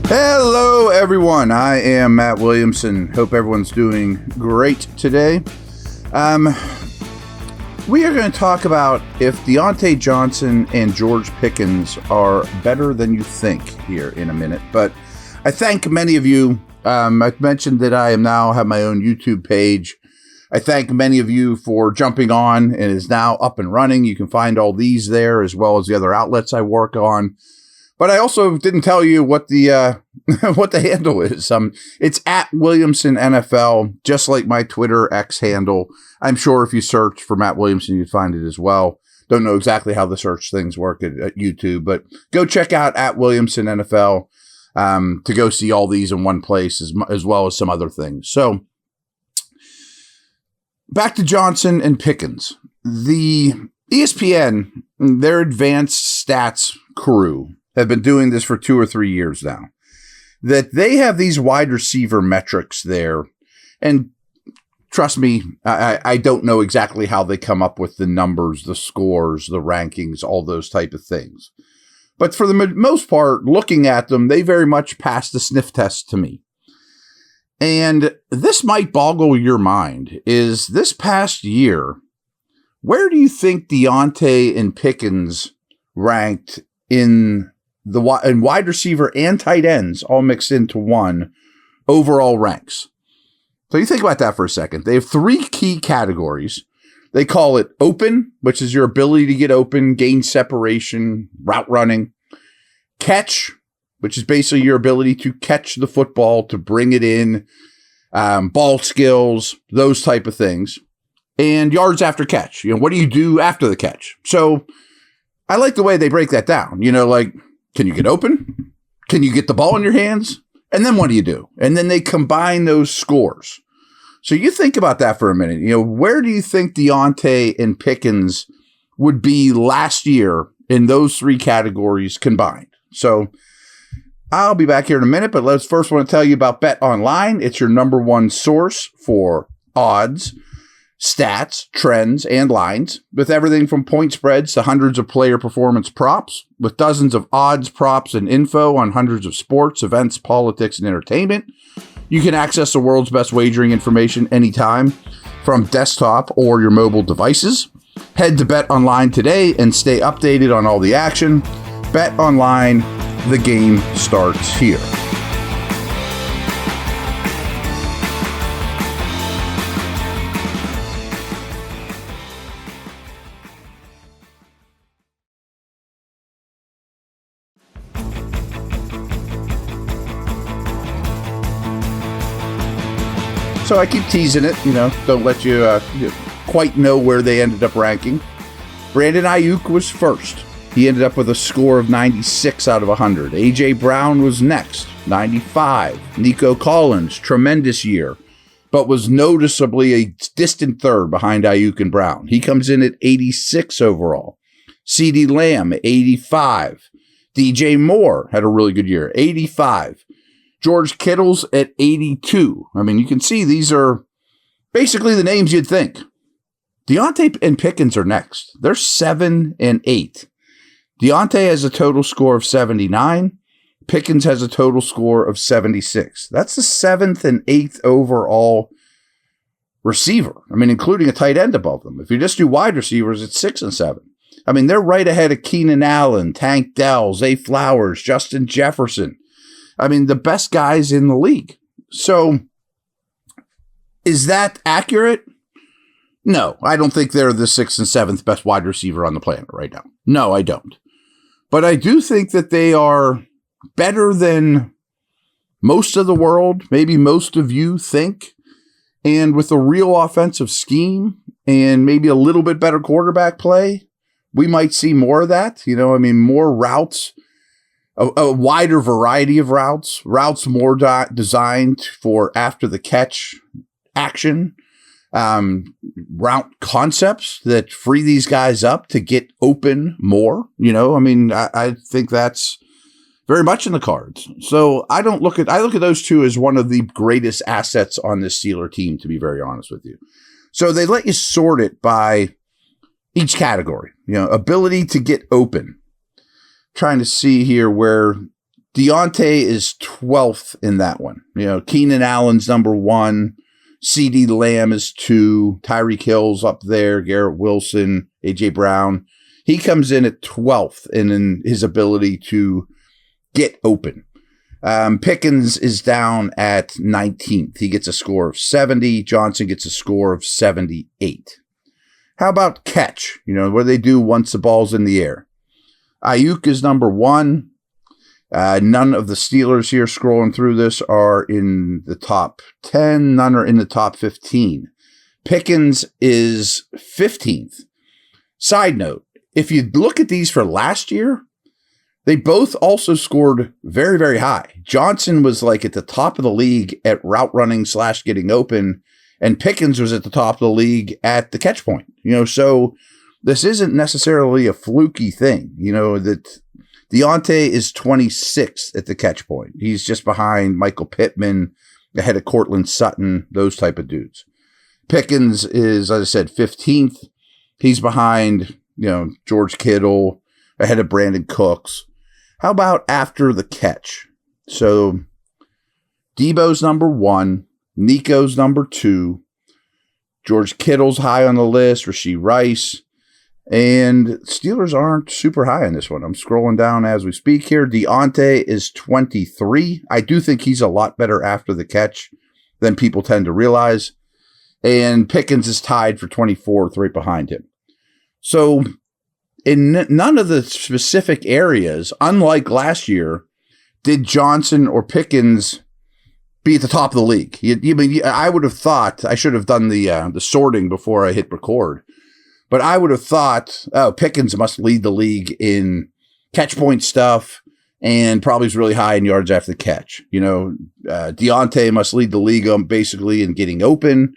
Hello, everyone. I am Matt Williamson. Hope everyone's doing great today. We are going to talk about if Diontae Johnson and George Pickens are better than you think here in a minute. But I thank many of you. I've mentioned that I have my own YouTube page. I thank many of you for jumping on. It is now up and running. You can find all these there as well as the other outlets I work on. But I also didn't tell you what the what the handle is. It's at Williamson NFL, just like my Twitter X handle. I'm sure if you search for Matt Williamson, you'd find it as well. Don't know exactly how the search things work at YouTube, but go check out at Williamson NFL to go see all these in one place as well as some other things. So back to Johnson and Pickens. The ESPN, their advanced stats crew, have been doing this for 2 or 3 years now, that they have these wide receiver metrics there. And trust me, I don't know exactly how they come up with the numbers, the scores, the rankings, all those type of things. But for the most part, looking at them, they very much pass the sniff test to me. And this might boggle your mind, is this past year, where do you think Diontae and Pickens ranked in wide receiver and tight ends all mixed into one overall ranks? So you think about that for a second. They have 3 key categories. They call it open, which is your ability to get open, gain separation, route running. Catch, which is basically your ability to catch the football, to bring it in, ball skills, those type of things. And yards after catch. What do you do after the catch? So I like the way they break that down. Can you get open? Can you get the ball in your hands? And then what do you do? And then they combine those scores. So you think about that for a minute. Where do you think Diontae and Pickens would be last year in those 3 categories combined? So I'll be back here in a minute, but let's first want to tell you about Bet Online. It's your number one source for odds, stats, trends, and lines, with everything from point spreads to hundreds of player performance props, with dozens of odds, props, and info on hundreds of sports, events, politics, and entertainment. You can access the world's best wagering information anytime from desktop or your mobile devices. Head to Bet Online today and stay updated on all the action. Bet Online, the game starts here. So I keep teasing it, don't let you quite know where they ended up ranking. Brandon Ayuk was first. He ended up with a score of 96 out of 100. A.J. Brown was next, 95. Nico Collins, tremendous year, but was noticeably a distant third behind Ayuk and Brown. He comes in at 86 overall. CeeDee Lamb, 85. DJ Moore had a really good year, 85. George Kittle's at 82. You can see these are basically the names you'd think. Diontae and Pickens are next. They're 7 and 8. Diontae has a total score of 79. Pickens has a total score of 76. That's the 7th and 8th overall receiver. Including a tight end above them. If you just do wide receivers, it's 6 and 7. They're right ahead of Keenan Allen, Tank Dell, Zay Flowers, Justin Jefferson. The best guys in the league. So is that accurate? No, I don't think they're the 6th and 7th best wide receiver on the planet right now. No, I don't. But I do think that they are better than most of the world, maybe most of you think. And with a real offensive scheme and maybe a little bit better quarterback play, we might see more of that. More routes. A wider variety of routes more designed for after the catch action, route concepts that free these guys up to get open more. I think that's very much in the cards. So I look at those two as one of the greatest assets on this Steeler team, to be very honest with you. So they let you sort it by each category, ability to get open. Trying to see here where Diontae is 12th in that one. Keenan Allen's number 1. CeeDee Lamb is 2. Tyreek Hill's up there. Garrett Wilson, A.J. Brown. He comes in at 12th in his ability to get open. Pickens is down at 19th. He gets a score of 70. Johnson gets a score of 78. How about catch? What do they do once the ball's in the air? Ayuk is number 1. None of the Steelers here scrolling through this are in the top 10. None are in the top 15. Pickens is 15th. Side note, if you look at these for last year, they both also scored very, very high. Johnson was like at the top of the league at route running / getting open, and Pickens was at the top of the league at the catch point. So this isn't necessarily a fluky thing, that Diontae is 26th at the catch point. He's just behind Michael Pittman, ahead of Cortland Sutton, those type of dudes. Pickens is, as I said, 15th. He's behind, George Kittle, ahead of Brandon Cooks. How about after the catch? So Debo's number 1, Nico's number 2, George Kittle's high on the list, Rashee Rice, and Steelers aren't super high on this one. I'm scrolling down as we speak here. Diontae is 23. I do think he's a lot better after the catch than people tend to realize. And Pickens is tied for 24th, right behind him. So in none of the specific areas, unlike last year, did Johnson or Pickens be at the top of the league. I would have thought, I should have done the sorting before I hit record, but I would have thought, Pickens must lead the league in catch point stuff and probably is really high in yards after the catch. Diontae must lead the league basically in getting open.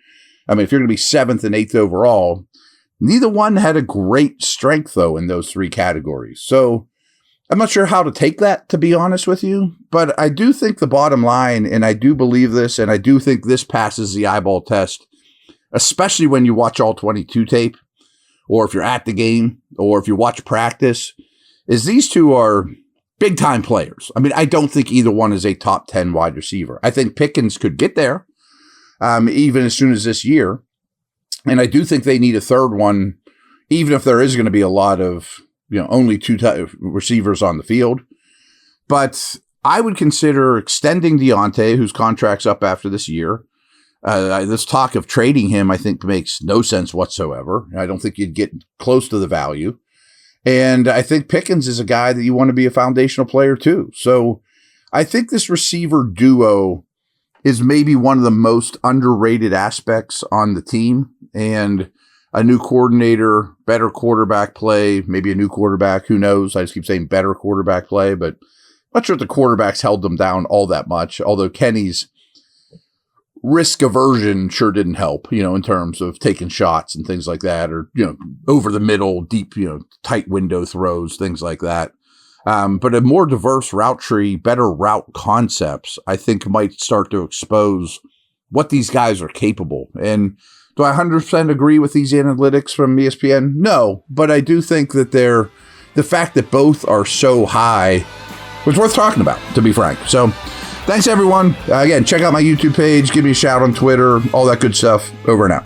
I mean, if you're going to be 7th and 8th overall, neither one had a great strength, though, in those 3 categories. So I'm not sure how to take that, to be honest with you, but I do think the bottom line, and I do believe this, and I do think this passes the eyeball test, especially when you watch all 22 tape, or if you're at the game, or if you watch practice, is these two are big-time players. I mean, I don't think either one is a top 10 wide receiver. I think Pickens could get there, even as soon as this year. And I do think they need a third one, even if there is going to be a lot of, only 2 receivers on the field. But I would consider extending Diontae, whose contract's up after this year. This talk of trading him, I think, makes no sense whatsoever. I don't think you'd get close to the value. And I think Pickens is a guy that you want to be a foundational player too. So I think this receiver duo is maybe one of the most underrated aspects on the team. And a new coordinator, better quarterback play, maybe a new quarterback, who knows? I just keep saying better quarterback play, but I'm not sure if the quarterbacks held them down all that much, although Kenny's risk aversion sure didn't help, in terms of taking shots and things like that, or, over the middle, deep, tight window throws, things like that. But a more diverse route tree, better route concepts, I think might start to expose what these guys are capable. And do I 100% agree with these analytics from ESPN? No, but I do think that the fact that both are so high was worth talking about, to be frank. So thanks, everyone. Again, check out my YouTube page. Give me a shout on Twitter, all that good stuff. Over and out.